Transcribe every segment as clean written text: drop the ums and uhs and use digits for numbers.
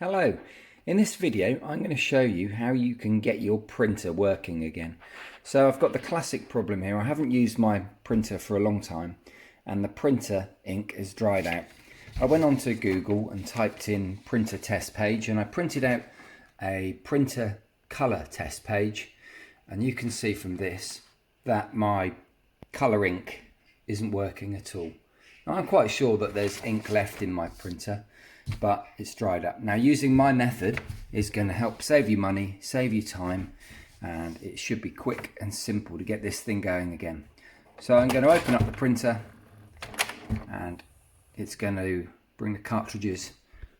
Hello, in this video I'm going to show you how you can get your printer working again. So I've got the classic problem here. I haven't used my printer for a long time and the printer ink has dried out. I went onto Google and typed in printer test page and I printed out a printer colour test page, and you can see from this that my colour ink isn't working at all. Now, I'm quite sure that there's ink left in my printer, but it's dried up. Now, using my method is going to help save you money, save you time, and it should be quick and simple to get this thing going again. So I'm going to open up the printer and it's going to bring the cartridges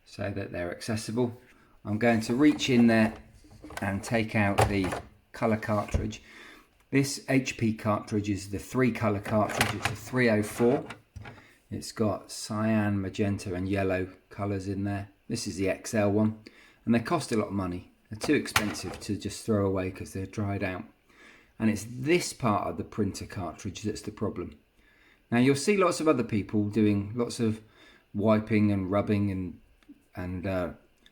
so that they're accessible. I'm going to reach in there and take out the colour cartridge. This HP cartridge is the 3-colour cartridge. It's a 304. It's got cyan, magenta and yellow colours in there. This is the XL one, and they cost a lot of money. They're too expensive to just throw away because they're dried out. And it's this part of the printer cartridge that's the problem. Now, you'll see lots of other people doing lots of wiping and rubbing and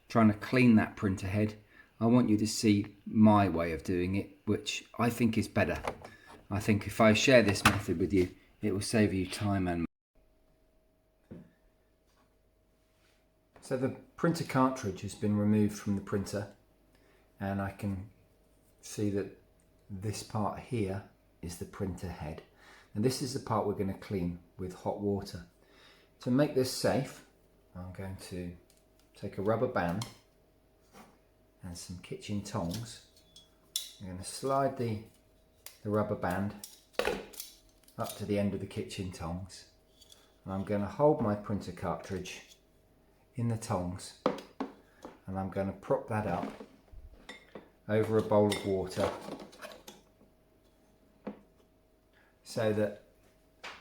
trying to clean that printer head. I want you to see my way of doing it, which I think is better. I think if I share this method with you, it will save you time and money. So the printer cartridge has been removed from the printer, and I can see that this part here is the printer head. And this is the part we're going to clean with hot water. To make this safe, I'm going to take a rubber band and some kitchen tongs. I'm going to slide the rubber band up to the end of the kitchen tongs. And I'm going to hold my printer cartridge in the tongs, and I'm going to prop that up over a bowl of water so that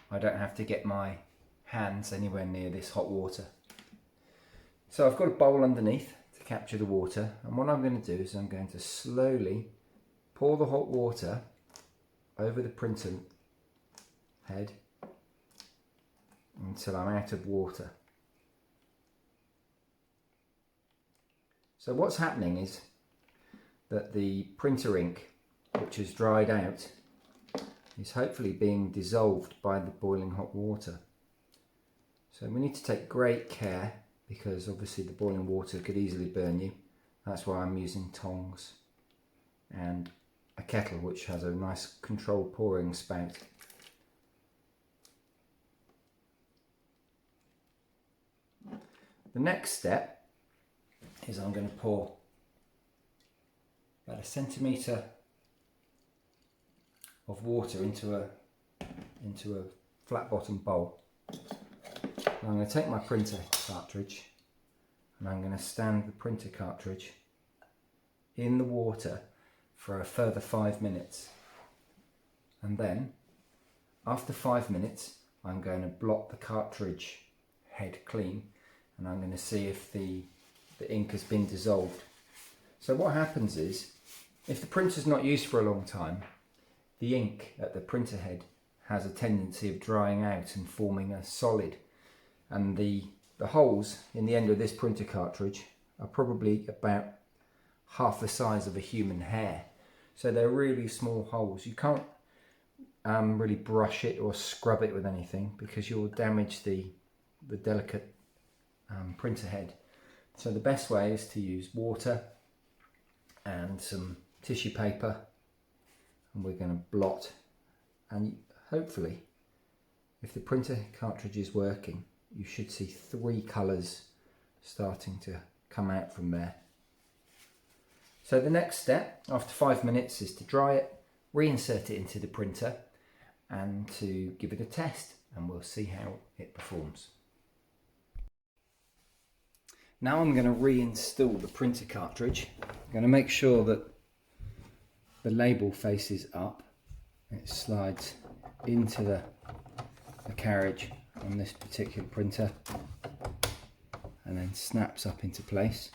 I don't have to get my hands anywhere near this hot water. So I've got a bowl underneath to capture the water, and what I'm going to do is I'm going to slowly pour the hot water over the printer head until I'm out of water. So what's happening is that the printer ink, which has dried out, is hopefully being dissolved by the boiling hot water. So we need to take great care, because obviously the boiling water could easily burn you. That's why I'm using tongs and a kettle which has a nice controlled pouring spout. The next step is I'm going to pour about 1 centimetre of water into a flat bottom bowl. And I'm going to take my printer cartridge and I'm going to stand the printer cartridge in the water for a further 5 minutes. And then after 5 minutes I'm going to blot the cartridge head clean, and I'm going to see if the ink has been dissolved. So what happens is, if the printer's not used for a long time, the ink at the printer head has a tendency of drying out and forming a solid, and the holes in the end of this printer cartridge are probably about half the size of a human hair. So they're really small holes. You can't really brush it or scrub it with anything, because you'll damage the delicate printer head. So the best way is to use water and some tissue paper, and we're going to blot, and hopefully, if the printer cartridge is working, you should see 3 colours starting to come out from there. So the next step after 5 minutes is to dry it, reinsert it into the printer and to give it a test, and we'll see how it performs. Now I'm going to reinstall the printer cartridge. I'm going to make sure that the label faces up. It slides into the carriage on this particular printer and then snaps up into place.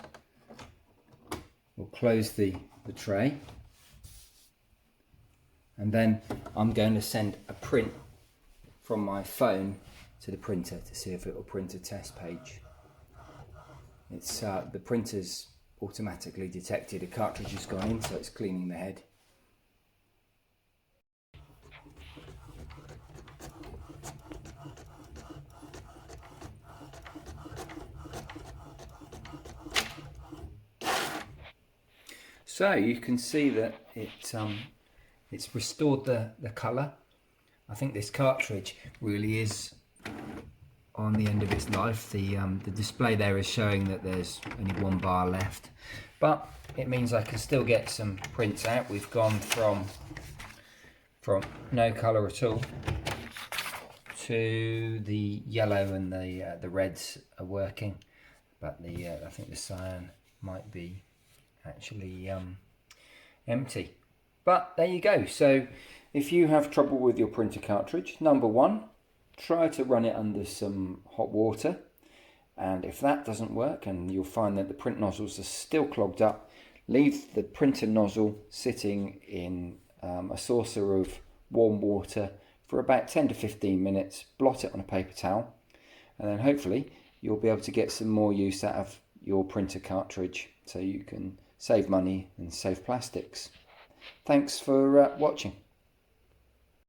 We'll close the tray, and then I'm going to send a print from my phone to the printer to see if it will print a test page. it's the printer's automatically detected a cartridge has gone in, so it's cleaning the head. So you can see that it's restored the colour. I think this cartridge really is on the end of its life. The display there is showing that there's only one bar left, but it means I can still get some prints out. We've gone from no colour at all to the yellow, and the reds are working, but I think the cyan might be actually empty. But there you go. So if you have trouble with your printer cartridge, number one, try to run it under some hot water, and if that doesn't work and you'll find that the print nozzles are still clogged up, leave the printer nozzle sitting in a saucer of warm water for about 10 to 15 minutes, blot it on a paper towel, and then hopefully you'll be able to get some more use out of your printer cartridge, so you can save money and save plastics. Thanks for watching.